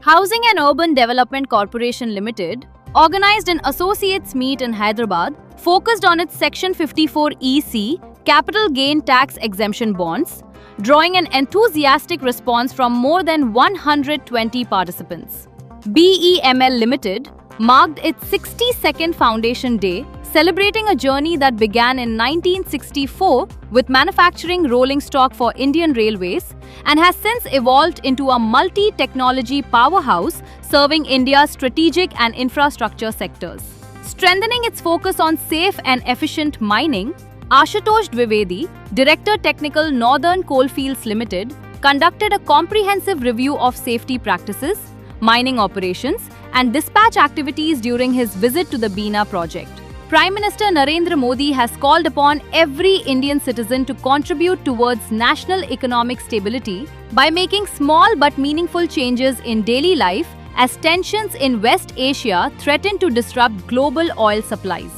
Housing and Urban Development Corporation Limited, organized an associates meet in Hyderabad, focused on its Section 54 EC capital gain tax exemption bonds, drawing an enthusiastic response from more than 120 participants. BEML Limited marked its 62nd Foundation Day, celebrating a journey that began in 1964 with manufacturing rolling stock for Indian Railways and has since evolved into a multi-technology powerhouse serving India's strategic and infrastructure sectors. Strengthening its focus on safe and efficient mining, Ashutosh Dwivedi, Director Technical Northern Coalfields Limited, conducted a comprehensive review of safety practices, mining operations, and dispatch activities during his visit to the Bina project. Prime Minister Narendra Modi has called upon every Indian citizen to contribute towards national economic stability by making small but meaningful changes in daily life as tensions in West Asia threaten to disrupt global oil supplies.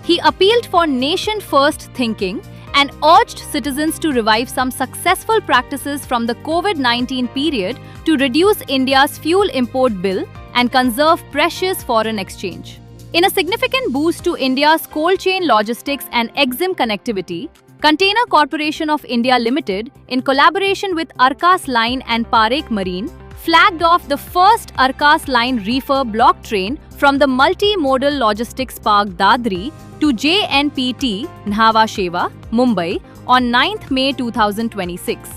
He appealed for nation-first thinking and urged citizens to revive some successful practices from the COVID-19 period to reduce India's fuel import bill and conserve precious foreign exchange. In a significant boost to India's cold chain logistics and EXIM connectivity, Container Corporation of India Limited, in collaboration with Arcas Line and Parekh Marine, flagged off the first Arcas Line reefer block train from the multi-modal logistics park Dadri to JNPT Nhava Sheva, Mumbai on 9th May 2026.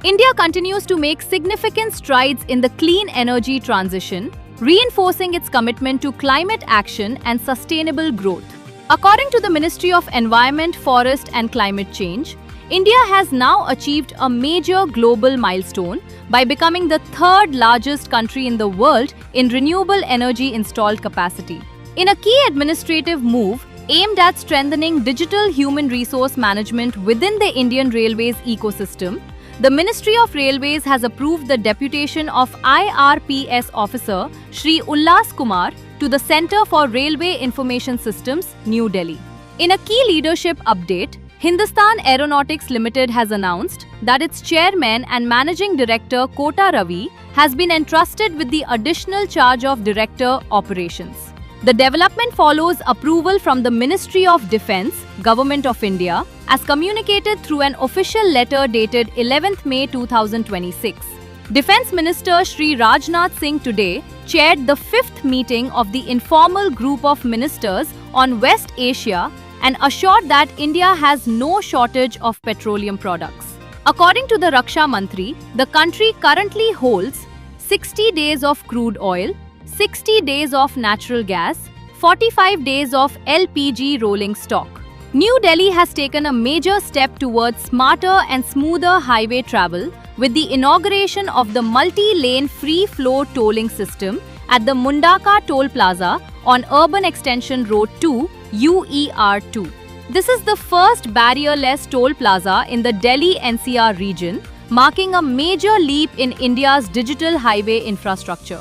India continues to make significant strides in the clean energy transition, reinforcing its commitment to climate action and sustainable growth. According to the Ministry of Environment, Forest and Climate Change, India has now achieved a major global milestone by becoming the third largest country in the world in renewable energy installed capacity. In a key administrative move aimed at strengthening digital human resource management within the Indian Railways ecosystem, the Ministry of Railways has approved the deputation of IRPS officer Shri Ullas Kumar to the Centre for Railway Information Systems, New Delhi. In a key leadership update, Hindustan Aeronautics Limited has announced that its chairman and managing director Kota Ravi has been entrusted with the additional charge of Director Operations. The development follows approval from the Ministry of Defence, Government of India, as communicated through an official letter dated 11th May 2026. Defence Minister Shri Rajnath Singh today chaired the 5th meeting of the informal group of ministers on West Asia and assured that India has no shortage of petroleum products. According to the Raksha Mantri, the country currently holds 60 days of crude oil, 60 days of natural gas, 45 days of LPG rolling stock. New Delhi has taken a major step towards smarter and smoother highway travel with the inauguration of the multi-lane free-flow tolling system at the Mundaka Toll Plaza on Urban Extension Road 2, UER2. This is the first barrier-less toll plaza in the Delhi NCR region, marking a major leap in India's digital highway infrastructure.